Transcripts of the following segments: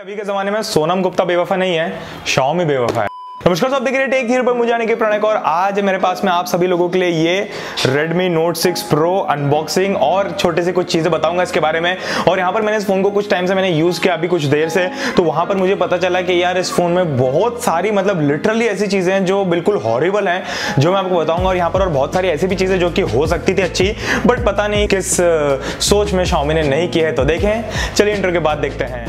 अभी के जमाने में सोनम गुप्ता बेवफा नहीं है, Xiaomi बेवफा है। नमस्कार, सब देख रहे हैं टेक थियर पर मुझे आने के प्रणय और आज मेरे पास में आप सभी लोगों के लिए ये Redmi Note 6 Pro अनबॉक्सिंग और छोटे से कुछ चीजें बताऊंगा इसके बारे में। और यहाँ पर मैंने इस फोन को कुछ टाइम से मैंने यूज किया अभी कुछ देर से, तो वहां पर मुझे पता चला कि यार इस फोन में बहुत सारी मतलब लिटरली ऐसी चीजें हैं जो बिल्कुल हॉरिबल हैं, जो मैं आपको बताऊंगा। और यहाँ पर और बहुत सारी ऐसी भी चीजें जो कि हो सकती थी अच्छी, बट पता नहीं किस सोच में Xiaomi ने नहीं की है। तो देखें, चलिए इंट्रो के बाद देखते हैं।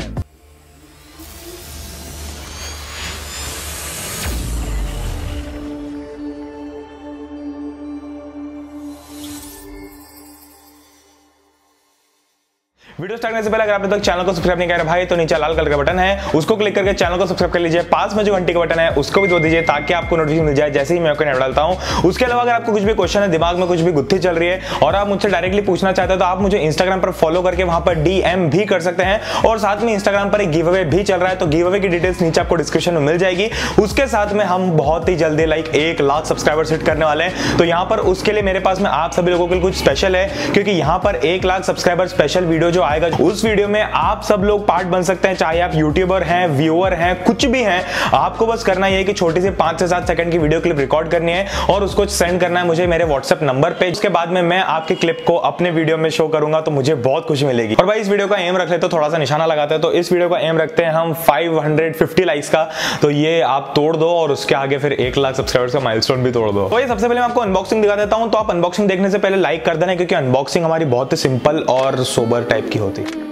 वीडियो स्टार्ट करने से पहले अगर आपने तक चैनल को सब्सक्राइब नहीं किया है भाई, तो नीचे लाल कलर का बटन है, उसको क्लिक करके चैनल को सब्सक्राइब कर लीजिए। पास में जो घंटी का बटन है उसको भी दबा दीजिए ताकि आपको नोटिफिकेशन मिल जाए जैसे ही मैं कोई वीडियो डालता हूं। उसके अलावा अगर आपको कुछ भी क्वेश्चन है, दिमाग में कुछ भी गुत्थी चल रही है और आप मुझसे डायरेक्टली पूछना चाहते हो, तो आप मुझे इंस्टाग्राम पर फॉलो करके वहां पर डीएम भी कर सकते हैं। और साथ में इंस्टाग्राम पर एक गिव अवे भी चल रहा है, तो गिव अवे की डिटेल्स नीचे आपको डिस्क्रिप्शन में मिल जाएगी। उसके साथ में हम बहुत ही जल्दी 1 लाख सब्सक्राइबर हिट करने वाले हैं। तो यहाँ पर उसके लिए मेरे पास में आप सभी लोगों के लिए कुछ स्पेशल है, क्योंकि यहाँ पर 1 लाख सब्सक्राइबर स्पेशल वीडियो जो आएगा, उस वीडियो में आप सब लोग पार्ट बन सकते हैं। चाहे आप यूट्यूबर हैं, व्यूअर हैं, कुछ भी हैं, आपको बस करना यह है कि छोटी सी 5 से 7 सेकंड की वीडियो क्लिप रिकॉर्ड करनी है और उसको सेंड करना है मुझे मेरे व्हाट्सएप नंबर पे। उसके बाद में मैं आपके क्लिप को अपने वीडियो में शो करूंगा, तो मुझे बहुत खुशी मिलेगी। और भाई इस वीडियो का एम रख ले, तो थोड़ा सा निशाना लगाते हैं, तो इस वीडियो का एम रखते हैं हम 550 लाइक्स का। तो ये आप तोड़ दो और उसके आगे फिर 1 लाख सब्सक्राइबर्स का माइलस्टोन भी तोड़ दो। तो ये सबसे पहले मैं आपको अनबॉक्सिंग दिखा देता हूं। तो आप अनबॉक्सिंग देखने से पहले लाइक कर देना, क्योंकि अनबॉक्सिंग हमारी बहुत ही सिंपल और सोबर टाइप की होती है।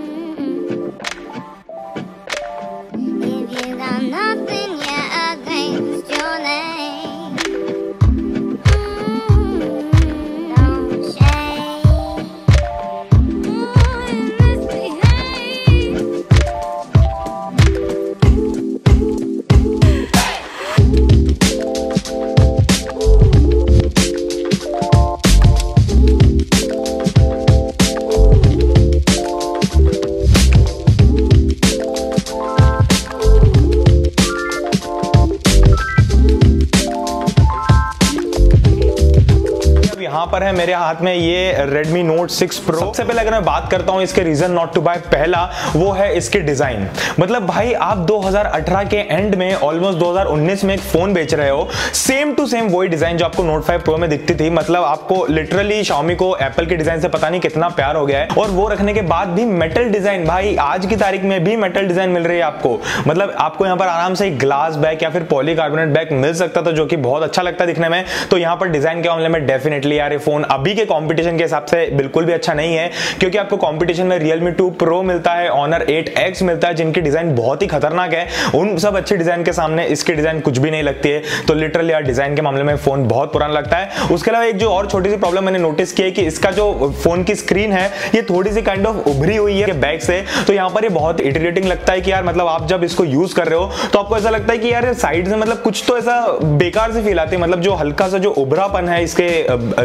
यहाँ पर है मेरे हाथ में ये Redmi Note 6 Pro। सबसे पहले अगर मैं बात करता हूँ इसके रीजन नॉट टू बाय, पहला वो है इसके डिजाइन। मतलब भाई आप 2018 के एंड में ऑलमोस्ट 2019 में एक फोन बेच रहे हो, सेम टू सेम वही डिजाइन जो आपको Note 5 Pro में दिखती थी। मतलब आपको लिटरली Xiaomi को एप्पल के डिजाइन से पता नहीं कितना प्यार हो गया है, और वो रखने के बाद भी मेटल डिजाइन, भाई आज की तारीख में भी मेटल डिजाइन मिल रही है आपको। मतलब आपको यहाँ पर आराम से ग्लास बैक या फिर पॉलीकार्बोनेट बैक मिल सकता था, जो कि बहुत अच्छा लगता है दिखने में। तो यहाँ पर डिजाइन के मामले में डेफिनेटली यार ये फोन अभी के कंपटीशन के हिसाब से बिल्कुल भी अच्छा नहीं है, क्योंकि आपको कंपटीशन में Realme 2 Pro मिलता है, Honor 8X मिलता है, जिनकी डिजाइन बहुत ही खतरनाक है। उन सब अच्छे डिजाइन के सामने इसकी डिजाइन कुछ भी नहीं लगती है। तो लिटरली यार डिजाइन के मामले में फोन बहुत पुराना लगता है। उसके अलावा एक जो और छोटी सी प्रॉब्लम मैंने नोटिस की है कि इसका जो फोन की स्क्रीन है ये थोड़ी सी काइंड ऑफ उभरी हुई है बैक से। तो यहाँ पर ये बहुत इरिटेटिंग लगता है कि यार मतलब आप जब इसको यूज कर रहे हो तो आपको ऐसा लगता है कि यार साइड से मतलब कुछ तो ऐसा बेकार से फील आती है। मतलब जो हल्का सा जो उभरापन है इसके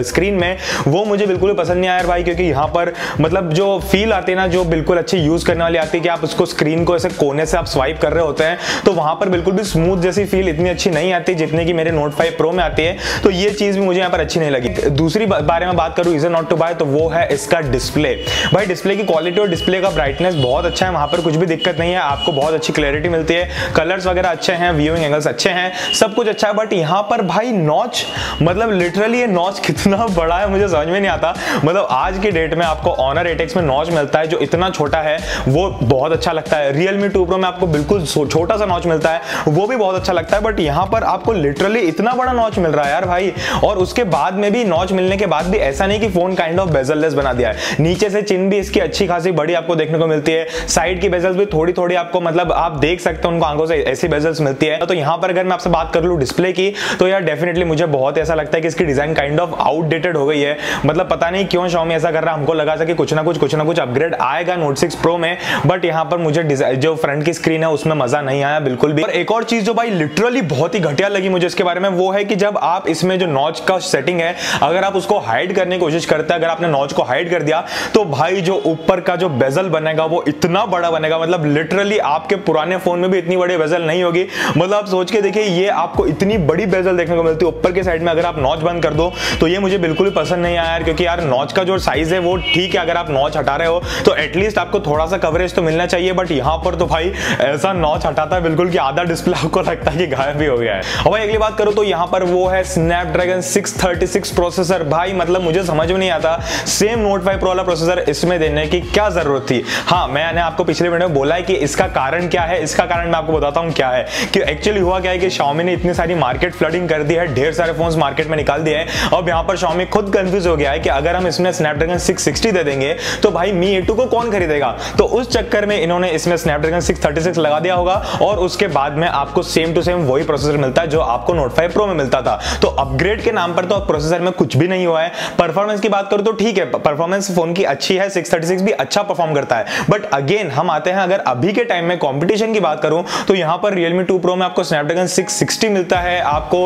स्क्रीन में, वो मुझे बिल्कुल पसंद नहीं आया भाई, क्योंकि यहाँ पर मतलब जो फील आती है ना, जो बिल्कुल अच्छी यूज करने वाली आती है कि आप उसको स्क्रीन को ऐसे कोने से आप स्वाइप कर रहे होते हैं, तो वहां पर बिल्कुल भी स्मूथ जैसी फील इतनी अच्छी नहीं आती जितनी कि मेरे Note 5 Pro में आती है। तो ये चीज भी मुझे यहाँ पर अच्छी नहीं लगी। दूसरी बारे में बात करूं रीजन नॉट टू बाय, तो वो है इसका डिस्प्ले। भाई डिस्प्ले की क्वालिटी और डिस्प्ले का ब्राइटनेस बहुत अच्छा है, वहां पर कुछ भी दिक्कत नहीं है, आपको बहुत अच्छी क्लैरिटी मिलती है, कलर्स वगैरह अच्छे हैं, व्यूइंग एंगल्स अच्छे हैं, सब कुछ अच्छा है। बट यहाँ पर भाई नॉच, मतलब लिटरली ये नॉच कितना बड़ा है मुझे समझ में नहीं आता। मतलब आज की डेट में आपको Honor 8X में नॉच मिलता है जो इतना छोटा है, वो बहुत अच्छा लगता है। Realme 2 Pro में आपको बिल्कुल छोटा सा नॉच मिलता है, वो भी बहुत अच्छा लगता है। बट यहाँ पर आपको लिटरली इतना बड़ा नॉच मिल रहा है यार भाई। और उसके बाद में भी नॉच मिलने के बाद भी ऐसा नहीं कि फोन काइंड ऑफ बेजललेस बना दिया है। नीचे से चिन भी इसकी अच्छी खासी बड़ी आपको देखने को मिलती है, साइड की बेजल्स भी थोड़ी थोड़ी आपको मतलब आप देख सकते हो उनको आंखों से, ऐसी बेजल्स मिलती है। तो यहाँ पर अगर मैं आपसे बात कर लूँ डिस्प्ले की, तो यार डेफिनेटली मुझे बहुत ऐसा लगता है कि इसकी डिजाइन काइंड ऑफ आउटडेटेड हो गई है। मतलब पता नहीं क्यों Xiaomi ऐसा कर रहा है, हमको लगा था कि कुछ ना कुछ अपग्रेड आएगा Note 6 Pro में, बट यहाँ पर मुझे जो फ्रंट की स्क्रीन है उसमें मजा नहीं आया बिल्कुल भी। और एक और चीज जो भाई लिटरली बहुत ही घटिया लगी मुझे इसके बारे में, वो है कि जब आप इसमें जो नॉच का सेटिंग है, अगर आप उसको हाइड करने की कोशिश करते हैं, अगर आपने नॉच को हाइड कर दिया, तो भाई जो ऊपर का जो बेजल बनेगा वो इतना बड़ा बनेगा। मतलब लिटरली आपके पुराने फोन में भी इतनी बड़ी बेजल नहीं होगी। मतलब आप सोच के देखिए, ये आपको इतनी बड़ी बेजल देखने को मिलती है ऊपर के साइड में। अगर आप नॉच बंद कर दो तो ये मुझे बिल्कुल भी पसंद नहीं आया यार, क्योंकि यार नॉच का जो साइज है वो ठीक है, अगर आप नॉच हटा रहे हो तो एटलीस्ट आपको थोड़ा सा कवरेज तो मिलना चाहिए, बट यहाँ पर तो भाई ऐसा नॉच हटाता है बिल्कुल कि आधा डिस्प्ले आपको लगता है कि गायब भी हो गया है। और भाई अगली बात करो तो यहाँ पर वो है स्नैपड्रैगन 636 प्रोसेसर। भाई मतलब मुझे समझ में नहीं आता सेम नोट 5 प्रो वाला प्रोसेसर इसमें देने की क्या जरूरत थी। हाँ, मैंने आपको पिछले वीडियो में बोला है कि इसका कारण क्या है, इसका कारण मैं आपको बताता हूँ क्या है, कि एक्चुअली हुआ क्या है कि Xiaomi ने इतनी सारी मार्केट फ्लडिंग कर दी है, ढेर सारे फोन्स मार्केट में निकाल दिए हैं। अब यहाँ पर Xiaomi खुद कंफ्यूज हो गया है कि अगर हम इसमें स्नैपड्रैगन 660 दे देंगे तो भाई Mi A2 को कौन खरीदेगा। तो उस चक्कर में इन्होंने इसमें स्नैपड्रैगन 636 लगा दिया होगा और उसके बाद में आपको सेम टू सेम वही प्रोसेसर मिलता है जो आपको नोट 5 प्रो में मिलता था। तो अपग्रेड के नाम पर तो प्रोसेसर में कुछ भी नहीं हुआ है। परफॉर्मेंस की बात करूं तो ठीक है, परफॉर्मेंस फोन की अच्छी है, 636 भी अच्छा परफॉर्म करता है, बट अगेन हम आते हैं अगर अभी के टाइम में कंपटीशन की बात करूं तो यहां पर Realme 2 Pro में आपको स्नैपड्रैगन 660 मिलता है, आपको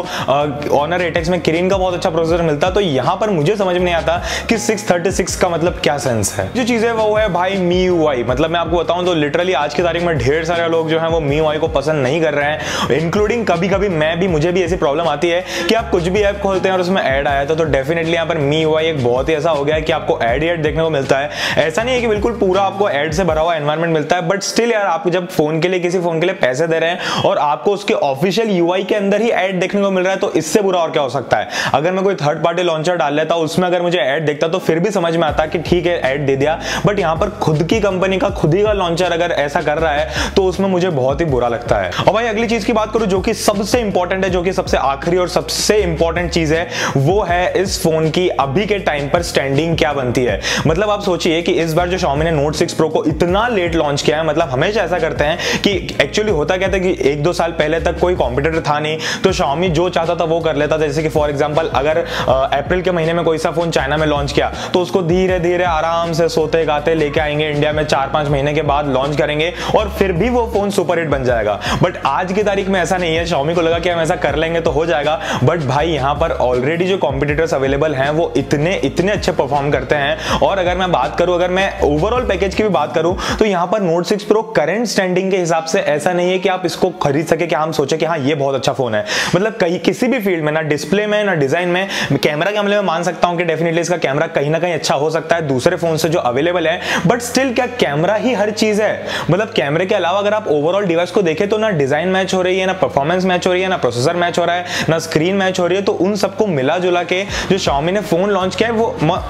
Honor 8X में किरिन का बहुत अच्छा प्रोसेसर मिलता है। तो यहां पर मुझे समझ में नहीं आता कि 636 का मतलब क्या सेंस है। जो चीज है वो है भाई MIUI। मतलब मैं आपको बताऊं तो लिटरली आज की तारीख में ढेर सारे लोग जो है वो MIUI को पसंद नहीं कर रहे हैं, इंक्लूडिंग कभी-कभी मुझे भी ऐसी प्रॉब्लम आती है कि आप कुछ भी ऐप खोलते हैं और उसमें ऐड आया तो डेफिनेटली यहाँ पर MIUI एक बहुत ही ऐसा हो गया है कि आपको ऐड देखने को मिलता है। ऐसा नहीं है कि बिल्कुल पूरा आपको ऐड से भरा हुआ एनवायरनमेंट मिलता है, बट स्टिल यार आप जब फोन के लिए किसी फोन के लिए पैसे दे रहे हैं और आपको उसके ऑफिशियल UI के अंदर ही ऐड देखने को मिल रहा है तो इससे बुरा और क्या हो सकता है। अगर मैं कोई थर्ड पार्टी लॉन्चर डाल लेता उसमें अगर मुझे ऐड देखता तो फिर भी समझ में आता कि ठीक है ऐड दे दिया, बट यहाँ पर खुद की कंपनी का खुद ही का लॉन्चर अगर ऐसा कर रहा है तो उसमें मुझे बहुत ही बुरा लगता है। और भाई अगली चीज की बात करूं जो कि सबसे इंपॉर्टेंट है, जो कि सबसे आखिरी और सबसे इंपॉर्टेंट चीज है, वो है इस फोन की अभी के टाइम पर स्टैंडिंग क्या बनती है। मतलब आप सोचिए कि इस बार जो Xiaomi ने Note 6 Pro को इतना लेट लॉन्च किया है, मतलब हमेशा ऐसा करते हैं कि एक्चुअली होता क्या था कि 1-2 साल पहले तक कोई कॉम्पिटिटर था नहीं तो Xiaomi जो चाहता था वो कर लेता था। जैसे कि फॉर एग्जांपल अगर अप्रैल के महीने में कोई सा फोन चाइना में लॉन्च किया तो उसको धीरे धीरे आराम से सोते गाते लेके आएंगे इंडिया में, 4-5 महीने के बाद लॉन्च करेंगे और फिर भी वो फोन सुपर हिट बन जाएगा। बट आज की तारीख में ऐसा नहीं है। Xiaomi को लगा कि हम ऐसा कर लेंगे तो हो जाएगा, बट भाई यहाँ पर ऑलरेडी जो कॉम्पिटिटर्स अवेलेबल हैं वो इतने अच्छे परफॉर्म करते हैं। और अगर मैं बात करूं, अगर मैं ओवरऑल पैकेज की भी बात करूं तो यहाँ पर Note 6 Pro करंट स्टैंडिंग के हिसाब से ऐसा नहीं है कि आप इसको खरीद सके कि हम सोचे कि हाँ ये बहुत अच्छा फोन है। मतलब कहीं किसी भी फील्ड में, ना डिस्प्ले में ना डिजाइन में, कैमरा के मामले में मान सकता हूं कि डेफिनेटली इसका कैमरा कहीं ना कहीं अच्छा हो सकता है दूसरे फोन से जो अवेलेबल है, बट स्टिल क्या कैमरा ही हर चीज है। मतलब कैमरे के अलावा अगर आप ओवरऑल डिवाइस को देखें तो ना डिजाइन मैच हो रही है, ना परफॉर्मेंस मैच हो रही है, ना प्रोसेसर मैच हो रहा है, ना स्क्रीन मैच हो रही है। तो उन सबको मिला जुला के जो Xiaomi ने फोन लॉन्च किया है वो,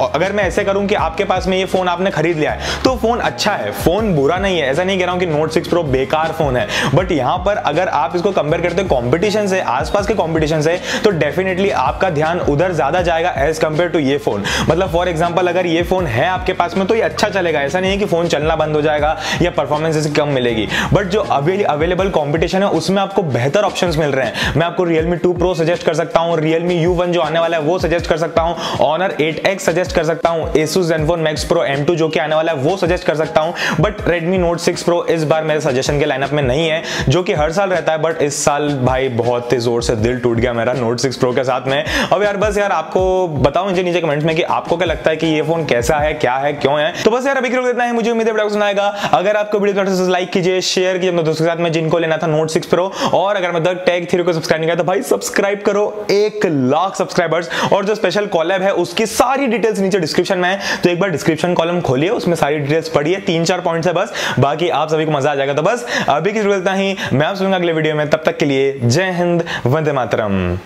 अगर मैं ऐसे करूं कि आपके पास में ये फोन आपने खरीद लिया है तो फोन अच्छा है, फोन बुरा नहीं है। ऐसा नहीं कह रहा हूं कि Note 6 Pro बेकार फोन है, बट यहां पर अगर आप इसको कंपेयर करते हो कंपटीशन से, आसपास के कंपटीशन से, तो डेफिनेटली आपका ध्यान उधर ज्यादा जाएगा एज कंपेयर टू ये फोन। मतलब फॉर एग्जांपल अगर ये फोन है आपके पास में तो ये अच्छा चलेगा, ऐसा नहीं है कि फोन चलना बंद हो जाएगा या परफॉर्मेंस इसकी कम मिलेगी। बट जो अवेलेबल कंपटीशन है उसमें आपको बेहतर ऑप्शंस मिल रहे हैं। मैं आपको Realme 2 Pro सजेस्ट कर सकता हूं, Realme U1 जो आने वाला है वो सजेस्ट कर सकता हूं, Honor 8X सजेस्ट कर सकता हूं, Asus Zenfone Max Pro M2 जो कि आने वाला है वो सजेस्ट कर सकता हूं। बट Redmi Note 6 Pro इस बार मेरे सजेशन के लाइनअप में नहीं है, जो कि हर साल रहता है, बट इस साल भाई बहुत ही जोर से दिल टूट गया मेरा Note 6 Pro के साथ में। अब यार बस यार आपको बताओ नीचे कमेंट्स में कि आपको क्या लगता है कि ये फोन कैसा है, क्या है, क्यों है। तो बस यार अभी के लिए इतना ही, मुझे उम्मीद है वीडियो पसंद आएगा। अगर आपको वीडियो पसंद है लाइक कीजिए, शेयर कीजिए अपने दोस्तों के साथ में जिनको लेना था Note 6 Pro। और अगर मतलब टैग थ्योरी को सब्सक्राइब नहीं किया तो भाई सब्सक्राइब करो, 1 लाख सब्सक्राइबर्स। और जो स्पेशल कॉलैब है उसकी सारी डिटेल्स नीचे डिस्क्रिप्शन में है, तो एक बार डिस्क्रिप्शन कॉलम खोलिए, उसमें सारी डिटेल्स पढ़िए, 3-4 पॉइंट्स है बस, बाकी आप सभी को मजा आ जाएगा। तो बस अभी की जरूरत नहीं, मैं आप सुनूंगा अगले वीडियो में, तब तक के लिए जय हिंद, वंदे मातरम।